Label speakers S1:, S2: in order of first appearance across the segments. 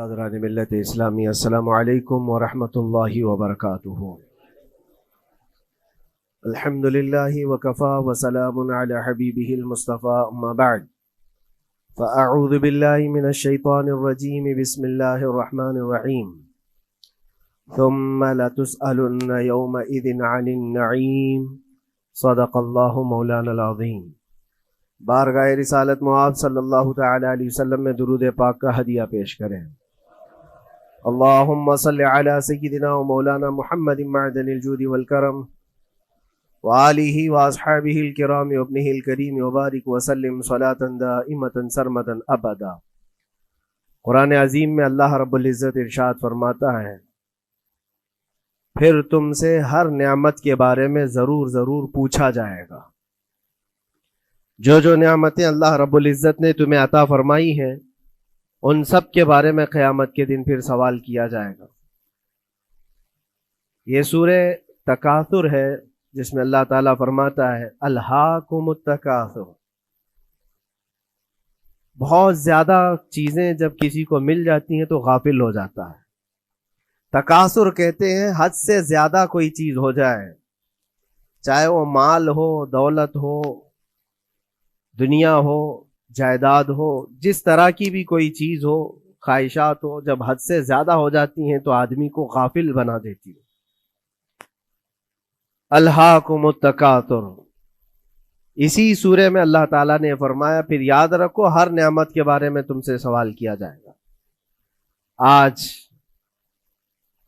S1: برادران ملت اسلامی، السلام علیکم ورحمۃ اللہ وبرکاتہ۔ الحمد للہ وکفا وسلام علی حبیبہ المصطفیٰ، اما بعد فاعوذ باللہ من الشیطان الرجیم، بسم اللہ الرحمن الرحیم۔ ثم لتسألن یومئذ عن النعیم، صدق اللہ مولانا العظیم۔ بارگاہ رسالت معاذ صلی اللہ تعالی علیہ وسلم میں درود پاک کا ہدیہ پیش کریں۔ اللہم صلی علی سیدنا و مولانا محمد معدن الجود والکرم وآلہ واصحابہ الکرام وابنہ الکریم وبارک وسلم صلاۃ دائمۃ سرمدا ابدا۔ قرآن عظیم میں اللہ رب العزت ارشاد فرماتا ہے، پھر تم سے ہر نعمت کے بارے میں ضرور پوچھا جائے گا۔ جو نعمتیں اللہ رب العزت نے تمہیں عطا فرمائی ہیں ان سب کے بارے میں قیامت کے دن پھر سوال کیا جائے گا۔ یہ سورہ تکاثر ہے جس میں اللہ تعالیٰ فرماتا ہے الہاکم التکاثر۔ بہت زیادہ چیزیں جب کسی کو مل جاتی ہیں تو غافل ہو جاتا ہے۔ تکاثر کہتے ہیں حد سے زیادہ کوئی چیز ہو جائے، چاہے وہ مال ہو، دولت ہو، دنیا ہو، جائیداد ہو، جس طرح کی بھی کوئی چیز ہو، خواہشات ہو، جب حد سے زیادہ ہو جاتی ہیں تو آدمی کو غافل بنا دیتی ہے۔ الہاکم التکاثر، اسی سورہ میں اللہ تعالیٰ نے فرمایا پھر یاد رکھو ہر نعمت کے بارے میں تم سے سوال کیا جائے گا۔ آج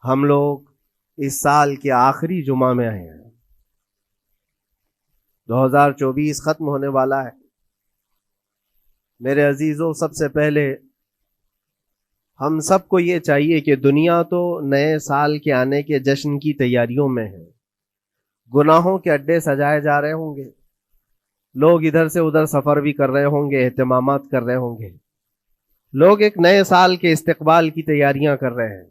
S1: ہم لوگ اس سال کے آخری جمعہ میں آئے ہیں، 2024 ختم ہونے والا ہے۔ میرے عزیزوں، سب سے پہلے ہم سب کو یہ چاہیے کہ دنیا تو نئے سال کے آنے کے جشن کی تیاریوں میں ہے۔ گناہوں کے اڈے سجائے جا رہے ہوں گے، لوگ ادھر سے ادھر سفر بھی کر رہے ہوں گے، اہتمامات کر رہے ہوں گے، لوگ ایک نئے سال کے استقبال کی تیاریاں کر رہے ہیں۔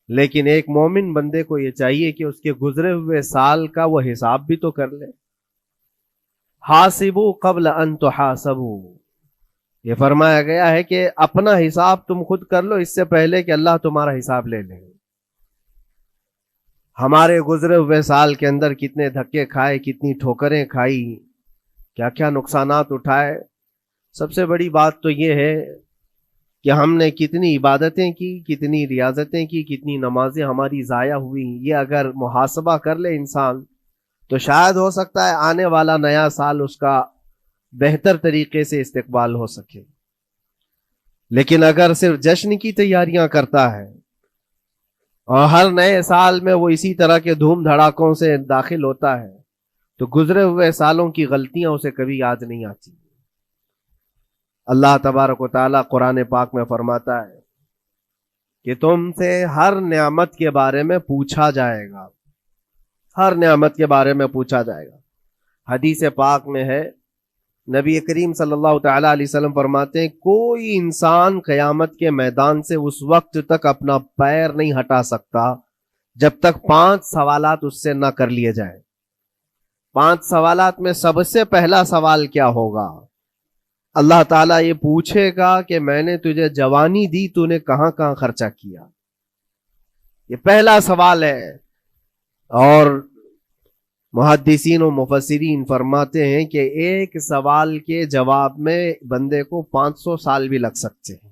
S1: لیکن ایک مومن بندے کو یہ چاہیے کہ اس کے گزرے ہوئے سال کا وہ حساب بھی تو کر لے۔ حاسبوا قبل ان تحاسبوا، یہ فرمایا گیا ہے کہ اپنا حساب تم خود کر لو اس سے پہلے کہ اللہ تمہارا حساب لے لے۔ ہمارے گزرے ہوئے سال کے اندر کتنے دھکے کھائے، کتنی ٹھوکریں کھائی، کیا کیا نقصانات اٹھائے۔ سب سے بڑی بات تو یہ ہے کہ ہم نے کتنی عبادتیں کی، کتنی ریاضتیں کی، کتنی نمازیں ہماری ضائع ہوئی۔ یہ اگر محاسبہ کر لے انسان تو شاید ہو سکتا ہے آنے والا نیا سال اس کا بہتر طریقے سے استقبال ہو سکے۔ لیکن اگر صرف جشن کی تیاریاں کرتا ہے اور ہر نئے سال میں وہ اسی طرح کے دھوم دھڑاکوں سے داخل ہوتا ہے تو گزرے ہوئے سالوں کی غلطیاں اسے کبھی یاد نہیں آتی۔ اللہ تبارک و تعالیٰ قرآن پاک میں فرماتا ہے کہ تم سے ہر نعمت کے بارے میں پوچھا جائے گا، ہر نعمت کے بارے میں پوچھا جائے گا۔ حدیث پاک میں ہے، نبی کریم صلی اللہ تعالی علیہ وسلم فرماتے ہیں کوئی انسان قیامت کے میدان سے اس وقت تک اپنا پیر نہیں ہٹا سکتا جب تک 5 سوالات اس سے نہ کر لیے جائیں۔ 5 سوالات میں سب سے پہلا سوال کیا ہوگا؟ اللہ تعالیٰ یہ پوچھے گا کہ میں نے تجھے جوانی دی، تو نے کہاں کہاں خرچہ کیا؟ یہ پہلا سوال ہے۔ اور محدثین و مفسرین فرماتے ہیں کہ ایک سوال کے جواب میں بندے کو 500 سال بھی لگ سکتے ہیں۔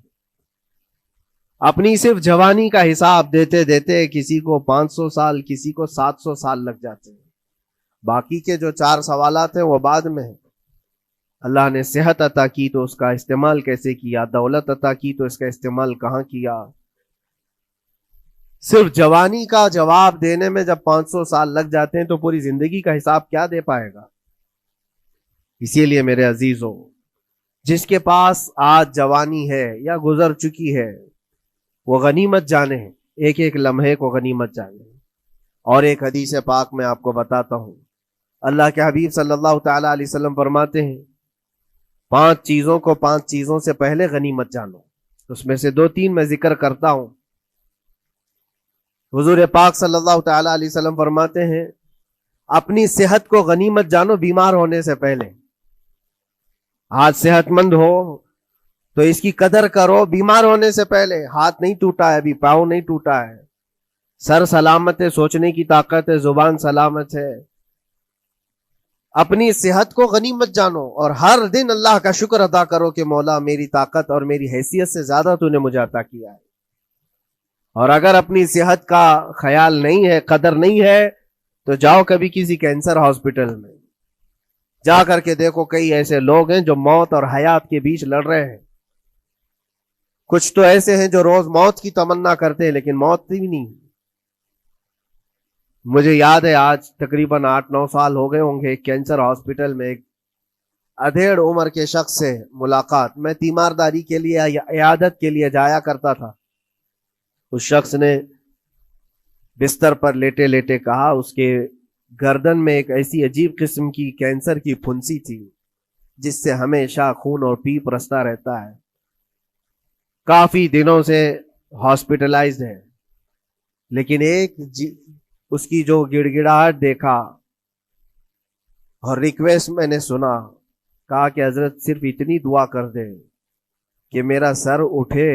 S1: اپنی صرف جوانی کا حساب دیتے دیتے کسی کو 500 سال، کسی کو 700 سال لگ جاتے ہیں۔ باقی کے جو 4 سوالات ہیں وہ بعد میں ہیں۔ اللہ نے صحت عطا کی تو اس کا استعمال کیسے کیا، دولت عطا کی تو اس کا استعمال کہاں کیا۔ صرف جوانی کا جواب دینے میں جب 500 سال لگ جاتے ہیں تو پوری زندگی کا حساب کیا دے پائے گا؟ اسی لیے میرے عزیزوں، جس کے پاس آج جوانی ہے یا گزر چکی ہے وہ غنیمت جانے، ایک ایک لمحے کو غنیمت جانے۔ اور ایک حدیث پاک میں آپ کو بتاتا ہوں، اللہ کے حبیب صلی اللہ تعالی علیہ وسلم فرماتے ہیں 5 چیزوں کو 5 چیزوں سے پہلے غنیمت جانو۔ اس میں سے 2-3 میں ذکر کرتا ہوں۔ حضور پاک صلی اللہ تعالی علیہ وسلم فرماتے ہیں اپنی صحت کو غنیمت جانو بیمار ہونے سے پہلے۔ آج صحت مند ہو تو اس کی قدر کرو بیمار ہونے سے پہلے. ہاتھ نہیں ٹوٹا ہے ابھی, پاؤں نہیں ٹوٹا ہے, سر سلامت ہے, سوچنے کی طاقت ہے, زبان سلامت ہے. اپنی صحت کو غنیمت جانو اور ہر دن اللہ کا شکر ادا کرو کہ مولا میری طاقت اور میری حیثیت سے زیادہ تو نے مجھے عطا کیا ہے. اور اگر اپنی صحت کا خیال نہیں ہے, قدر نہیں ہے, تو جاؤ کبھی کسی کینسر ہاسپٹل میں جا کر کے دیکھو, کئی ایسے لوگ ہیں جو موت اور حیات کے بیچ لڑ رہے ہیں. کچھ تو ایسے ہیں جو روز موت کی تمنا کرتے ہیں لیکن موت بھی نہیں. مجھے یاد ہے آج تقریباً 8-9 سال ہو گئے ہوں گے, ایک کینسر ہاسپٹل میں ایک ادھیڑ عمر کے شخص سے ملاقات. میں تیمارداری کے لیے یا عیادت کے لیے جایا کرتا تھا. اس شخص نے بستر پر لیٹے لیٹے کہا اس کے گردن میں ایک ایسی عجیب قسم کی کینسر کی پھنسی تھی جس سے ہمیشہ خون اور پیپ رستا رہتا ہے. کافی دنوں سے ہاسپٹلائزڈ ہے, لیکن ایک اس کی جو گڑ گڑاہٹ دیکھا اور ریکویسٹ میں نے سنا, کہا کہ حضرت صرف اتنی دعا کر دے کہ میرا سر اٹھے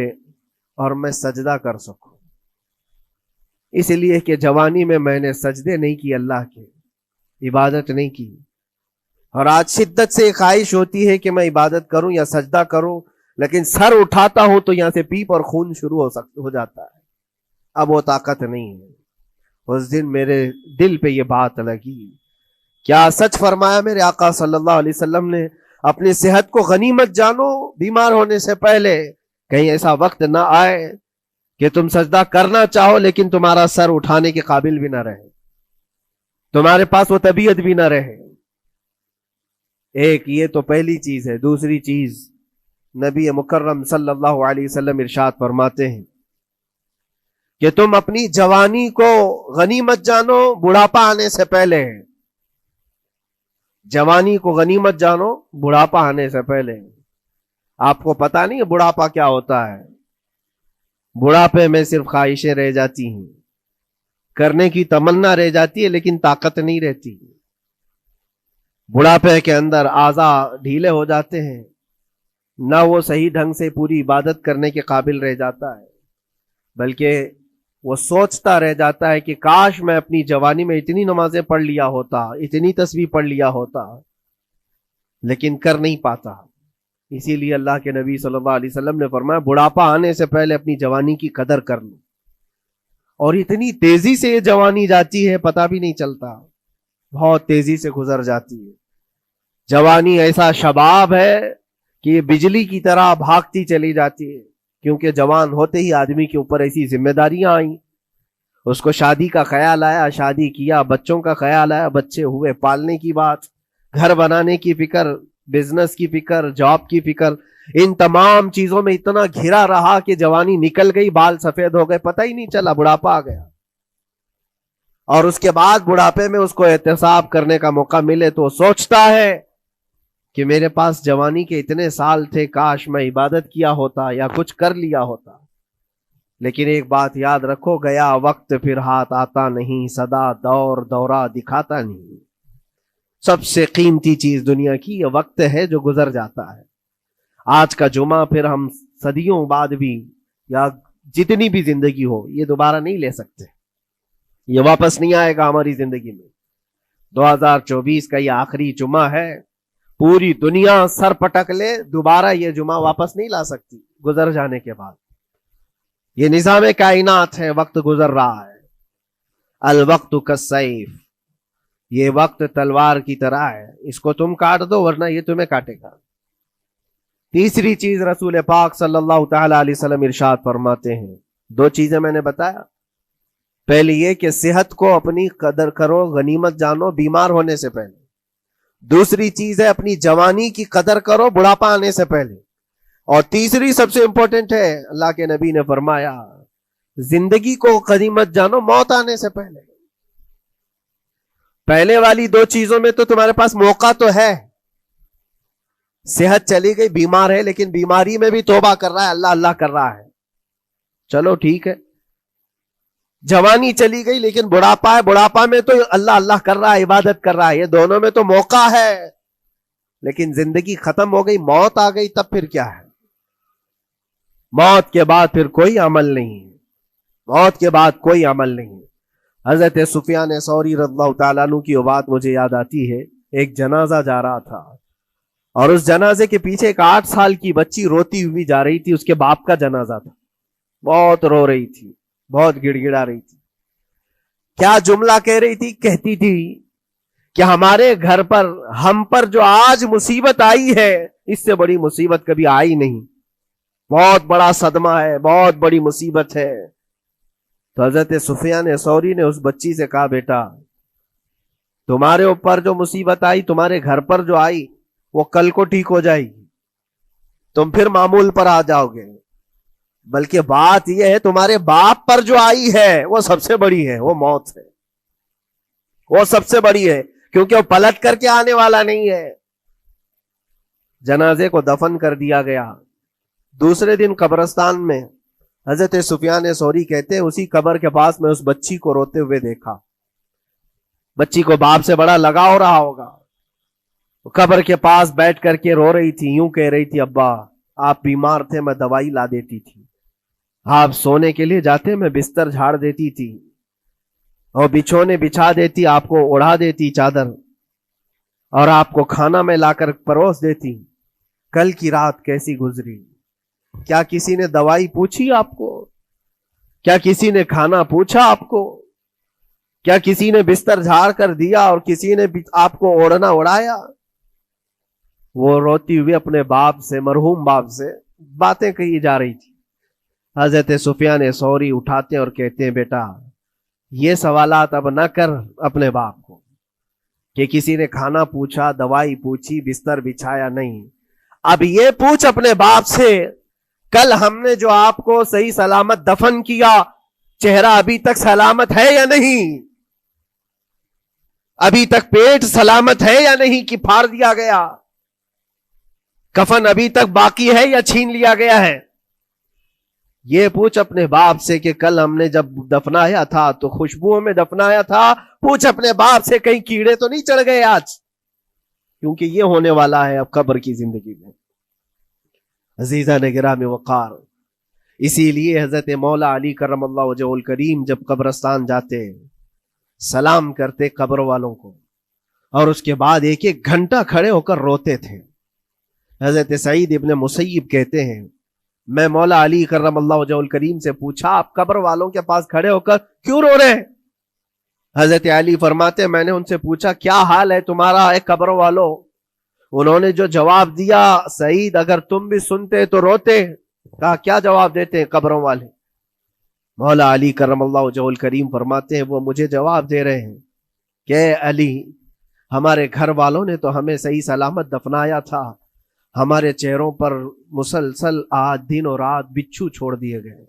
S1: اور میں سجدہ کر سکوں. اس لیے کہ جوانی میں نے سجدے نہیں کی, اللہ کے عبادت نہیں کی, اور آج شدت سے خواہش ہوتی ہے کہ میں عبادت کروں یا سجدہ کروں, لیکن سر اٹھاتا ہوں تو یہاں سے پیپ اور خون شروع ہو جاتا ہے. اب وہ طاقت نہیں ہے. اس دن میرے دل پہ یہ بات لگی, کیا سچ فرمایا میرے آقا صلی اللہ علیہ وسلم نے, اپنی صحت کو غنیمت جانو بیمار ہونے سے پہلے. کہیں ایسا وقت نہ آئے کہ تم سجدہ کرنا چاہو لیکن تمہارا سر اٹھانے کے قابل بھی نہ رہے, تمہارے پاس وہ طبیعت بھی نہ رہے. ایک یہ تو پہلی چیز ہے. دوسری چیز, نبی مکرم صلی اللہ علیہ وسلم ارشاد فرماتے ہیں کہ تم اپنی جوانی کو غنیمت جانو بڑھاپا آنے سے پہلے. جوانی کو غنیمت جانو بڑھاپا آنے سے پہلے. آپ کو پتا نہیں ہے بڑھاپا کیا ہوتا ہے؟ بڑھاپے میں صرف خواہشیں رہ جاتی ہیں, کرنے کی تمنا رہ جاتی ہے لیکن طاقت نہیں رہتی. بڑھاپے کے اندر اعضاء ڈھیلے ہو جاتے ہیں, نہ وہ صحیح ڈھنگ سے پوری عبادت کرنے کے قابل رہ جاتا ہے, بلکہ وہ سوچتا رہ جاتا ہے کہ کاش میں اپنی جوانی میں اتنی نمازیں پڑھ لیا ہوتا, اتنی تسبیح پڑھ لیا ہوتا, لیکن کر نہیں پاتا. اسی لیے اللہ کے نبی صلی اللہ علیہ وسلم نے فرمایا بڑھاپا آنے سے پہلے اپنی جوانی کی قدر کر لو. اور اتنی تیزی سے یہ جوانی جاتی ہے پتہ بھی نہیں چلتا, بہت تیزی سے گزر جاتی ہے. جوانی ایسا شباب ہے کہ یہ بجلی کی طرح بھاگتی چلی جاتی ہے, کیونکہ جوان ہوتے ہی آدمی کے اوپر ایسی ذمہ داریاں آئیں. اس کو شادی کا خیال آیا, شادی کیا, بچوں کا خیال آیا, بچے ہوئے, پالنے کی بات, گھر بنانے کی فکر, بزنس کی فکر, جاب کی فکر. ان تمام چیزوں میں اتنا گھرا رہا کہ جوانی نکل گئی, بال سفید ہو گئے, پتہ ہی نہیں چلا, بڑھاپا آ گیا. اور اس کے بعد بڑھاپے میں اس کو احتساب کرنے کا موقع ملے تو سوچتا ہے کہ میرے پاس جوانی کے اتنے سال تھے, کاش میں عبادت کیا ہوتا یا کچھ کر لیا ہوتا. لیکن ایک بات یاد رکھو, گیا وقت پھر ہاتھ آتا نہیں, سدا دور دورہ دکھاتا نہیں. سب سے قیمتی چیز دنیا کی یہ وقت ہے جو گزر جاتا ہے. آج کا جمعہ پھر ہم صدیوں بعد بھی یا جتنی بھی زندگی ہو یہ دوبارہ نہیں لے سکتے, یہ واپس نہیں آئے گا ہماری زندگی میں. 2024 کا یہ آخری جمعہ ہے, پوری دنیا سر پٹک لے دوبارہ یہ جمعہ واپس نہیں لا سکتی گزر جانے کے بعد. یہ نظام کائنات ہے, وقت گزر رہا ہے. الوقت کالسیف, یہ وقت تلوار کی طرح ہے, اس کو تم کاٹ دو ورنہ یہ تمہیں کاٹے گا. تیسری چیز رسول پاک صلی اللہ تعالی علیہ وسلم ارشاد فرماتے ہیں, 2 چیزیں میں نے بتایا. پہلی یہ کہ صحت کو اپنی قدر کرو, غنیمت جانو بیمار ہونے سے پہلے. دوسری چیز ہے اپنی جوانی کی قدر کرو بڑھاپا آنے سے پہلے. اور تیسری سب سے امپورٹنٹ ہے, اللہ کے نبی نے فرمایا زندگی کو غنیمت جانو موت آنے سے پہلے. پہلے والی 2 چیزوں میں تو تمہارے پاس موقع تو ہے. صحت چلی گئی, بیمار ہے, لیکن بیماری میں بھی توبہ کر رہا ہے, اللہ اللہ کر رہا ہے, چلو ٹھیک ہے. جوانی چلی گئی لیکن بڑھاپا ہے, بڑھاپا میں تو اللہ اللہ کر رہا ہے, عبادت کر رہا ہے. یہ دونوں میں تو موقع ہے, لیکن زندگی ختم ہو گئی, موت آ گئی, تب پھر کیا ہے؟ موت کے بعد پھر کوئی عمل نہیں ہے، موت کے بعد کوئی عمل نہیں ہے۔ حضرت سفیان ثوری رضی اللہ تعالیٰ عنہ کی وہ بات مجھے یاد آتی ہے، ایک جنازہ جا رہا تھا اور اس جنازے کے پیچھے ایک 8 سال کی بچی روتی ہوئی جا رہی تھی، اس کے باپ کا جنازہ تھا، بہت رو رہی تھی، بہت گڑ گڑا رہی تھی۔ کیا جملہ کہہ رہی تھی؟ کہتی تھی کہ ہمارے گھر پر، ہم پر جو آج مصیبت آئی ہے، اس سے بڑی مصیبت کبھی آئی نہیں، بہت بڑا صدمہ ہے، بہت بڑی مصیبت ہے۔ تو حضرت سفیان ثوری نے اس بچی سے کہا، بیٹا تمہارے اوپر جو مصیبت آئی، تمہارے گھر پر جو آئی، وہ کل کو ٹھیک ہو جائے گی، تم پھر معمول پر آ جاؤ گے، بلکہ بات یہ ہے تمہارے باپ پر جو آئی ہے وہ سب سے بڑی ہے، وہ موت ہے، وہ سب سے بڑی ہے، کیونکہ وہ پلٹ کر کے آنے والا نہیں ہے۔ جنازے کو دفن کر دیا گیا۔ دوسرے دن قبرستان میں حضرت سفیان ثوری کہتے ہیں اسی قبر کے پاس میں اس بچی کو روتے ہوئے دیکھا۔ بچی کو باپ سے بڑا لگاؤ رہا ہوگا، قبر کے پاس بیٹھ کر کے رو رہی تھی، یوں کہہ رہی تھی، ابا آپ بیمار تھے، میں دوائی لا دیتی تھی، آپ سونے کے لیے جاتے میں بستر جھاڑ دیتی تھی اور بچھونے بچھا دیتی، آپ کو اڑا دیتی چادر، اور آپ کو کھانا میں لا کر پروس دیتی۔ کل کی رات کیسی گزری؟ کیا کسی نے دوائی پوچھی آپ کو؟ کیا کسی نے کھانا پوچھا آپ کو؟ کیا کسی نے بستر جھاڑ کر دیا اور کسی نے آپ کو اوڑھنا اڑایا؟ وہ روتی ہوئی اپنے باپ سے، مرحوم باپ سے باتیں کہی جا رہی تھی۔ حضرت سفیان ثوری اٹھاتے ہیں اور کہتے ہیں، بیٹا یہ سوالات اب نہ کر اپنے باپ کو کہ کسی نے کھانا پوچھا، دوائی پوچھی، بستر بچھایا، نہیں، اب یہ پوچھ اپنے باپ سے، کل ہم نے جو آپ کو صحیح سلامت دفن کیا، چہرہ ابھی تک سلامت ہے یا نہیں؟ ابھی تک پیٹ سلامت ہے یا نہیں کہ پھاڑ دیا گیا؟ کفن ابھی تک باقی ہے یا چھین لیا گیا ہے؟ یہ پوچھ اپنے باپ سے کہ کل ہم نے جب دفنایا تھا تو خوشبوؤں میں دفنایا تھا، پوچھ اپنے باپ سے کہیں کیڑے تو نہیں چڑھ گئے آج، کیونکہ یہ ہونے والا ہے اب قبر کی زندگی میں۔ عزیزان گرامی وقار، اسی لیے حضرت مولا علی کرم اللہ وجہہ الکریم جب قبرستان جاتے سلام کرتے قبر والوں کو، اور اس کے بعد ایک ایک گھنٹہ کھڑے ہو کر روتے تھے۔ حضرت سعید ابن مسیب کہتے ہیں، میں مولا علی کرم اللہ وجہہ الکریم سے پوچھا، آپ قبر والوں کے پاس کھڑے ہو کر کیوں رو رہے ہیں؟ حضرت علی فرماتے، میں نے ان سے پوچھا کیا حال ہے تمہارا اے قبر والوں؟ انہوں نے جو جواب دیا، سعید اگر تم بھی سنتے تو روتے۔ کہا کیا جواب دیتے ہیں قبروں والے؟ مولا علی کرم اللہ وجہہ الکریم فرماتے ہیں، وہ مجھے جواب دے رہے ہیں کہ اے علی، ہمارے گھر والوں نے تو ہمیں صحیح سلامت دفنایا تھا، ہمارے چہروں پر مسلسل آج دن اور رات بچھو چھوڑ دیے گئے،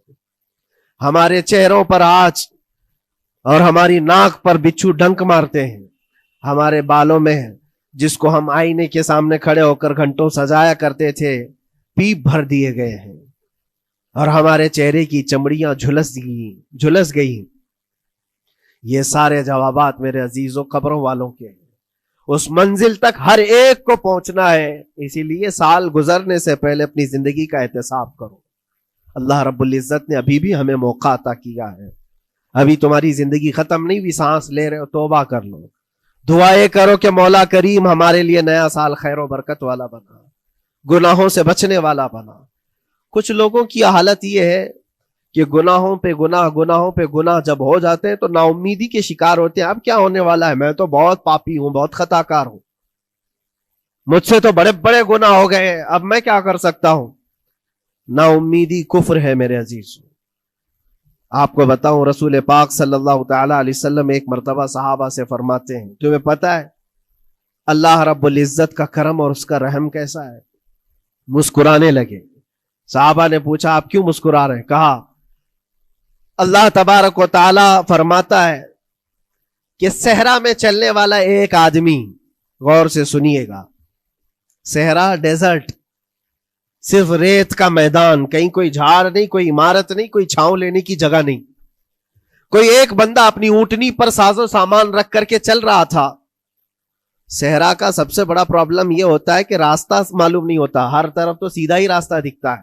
S1: ہمارے چہروں پر آج اور ہماری ناک پر بچھو ڈنک مارتے ہیں، ہمارے بالوں میں جس کو ہم آئینے کے سامنے کھڑے ہو کر گھنٹوں سجایا کرتے تھے، پیپ بھر دیے گئے ہیں، اور ہمارے چہرے کی چمڑیاں جھلس گئی۔ یہ سارے جوابات میرے عزیزوں قبروں والوں کے ہیں۔ اس منزل تک ہر ایک کو پہنچنا ہے، اسی لیے سال گزرنے سے پہلے اپنی زندگی کا احتساب کرو۔ اللہ رب العزت نے ابھی بھی ہمیں موقع عطا کیا ہے، ابھی تمہاری زندگی ختم نہیں ہوئی، سانس لے رہے ہو، توبہ کر لو، دعائیں کرو کہ مولا کریم ہمارے لیے نیا سال خیر و برکت والا بنا، گناہوں سے بچنے والا بنا۔ کچھ لوگوں کی حالت یہ ہے کہ گناہوں پہ گناہ جب ہو جاتے ہیں تو نا امیدی کے شکار ہوتے ہیں، اب کیا ہونے والا ہے، میں تو بہت پاپی ہوں، بہت خطا کار ہوں، مجھ سے تو بڑے بڑے گناہ ہو گئے ہیں، اب میں کیا کر سکتا ہوں؟ نا امیدی کفر ہے میرے عزیز۔ آپ کو بتاؤں، رسول پاک صلی اللہ تعالی علیہ وسلم ایک مرتبہ صحابہ سے فرماتے ہیں، تمہیں پتا ہے اللہ رب العزت کا کرم اور اس کا رحم کیسا ہے؟ مسکرانے لگے۔ صحابہ نے پوچھا آپ کیوں مسکرا رہے ہیں؟ کہا اللہ تبارک و تعالی فرماتا ہے کہ صحرا میں چلنے والا ایک آدمی، غور سے سنیے گا، صحرا ڈیزرٹ، صرف ریت کا میدان، کہیں کوئی جھاڑ نہیں، کوئی عمارت نہیں، کوئی چھاؤں لینے کی جگہ نہیں، کوئی ایک بندہ اپنی اونٹنی پر ساز و سامان رکھ کر کے چل رہا تھا۔ صحرا کا سب سے بڑا پرابلم یہ ہوتا ہے کہ راستہ معلوم نہیں ہوتا، ہر طرف تو سیدھا ہی راستہ دکھتا ہے،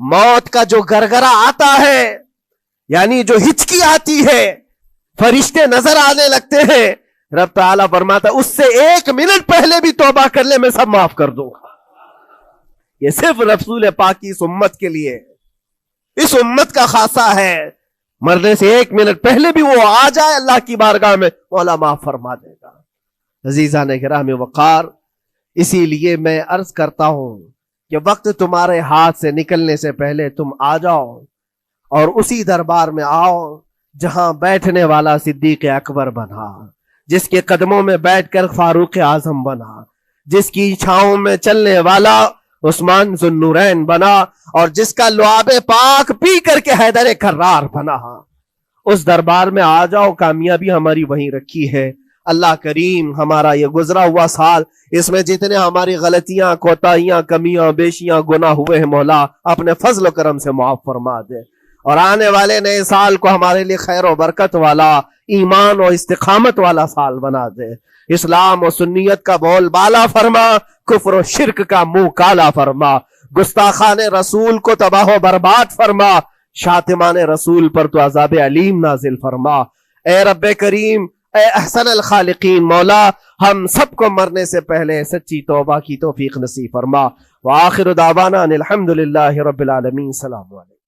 S1: موت کا جو گرگرا آتا ہے، یعنی جو ہچکی آتی ہے، فرشتے نظر آنے لگتے ہیں، رب تعالیٰ فرماتا اس سے 1 منٹ پہلے بھی توبہ کر لے میں سب معاف کر دوں گا۔ یہ صرف رسول پاک کی اس امت کے لیے، اس امت کا خاصہ ہے۔ مرنے سے 1 منٹ پہلے بھی وہ آ جائے اللہ کی بارگاہ میں، مولا معاف فرما دے گا۔ عزیزان گرام وقار، اسی لیے میں عرض کرتا ہوں کہ وقت تمہارے ہاتھ سے نکلنے سے پہلے تم آ جاؤ اور اسی دربار میں آؤ جہاں بیٹھنے والا صدیق اکبر بنا، جس کے قدموں میں بیٹھ کر فاروق اعظم بنا، جس کی چھاؤں میں چلنے والا عثمان ذو النورین بنا، اور جس کا لعاب پاک پی کر کے حیدر کرار بنا۔ اس دربار میں آ جاؤ، کامیابی ہماری وہیں رکھی ہے۔ اللہ کریم ہمارا یہ گزرا ہوا سال، اس میں جتنے ہماری غلطیاں، کوتاہیاں، کمیاں، بیشیاں، گناہ ہوئے ہیں، مولا اپنے فضل و کرم سے معاف فرما دے، اور آنے والے نئے سال کو ہمارے لیے خیر و برکت والا، ایمان و استقامت والا سال بنا دے۔ اسلام و سنیت کا بول بالا فرما، کفر و شرک کا منہ کالا فرما، گستاخان رسول کو تباہ و برباد فرما، شاتمان رسول پر تو عذاب علیم نازل فرما۔ اے رب کریم، اے احسن الخالقین، مولا ہم سب کو مرنے سے پہلے سچی توبہ کی توفیق نصیب فرما۔ وآخر دعوانا ان الحمدللہ رب العالمین۔ السلام علیکم۔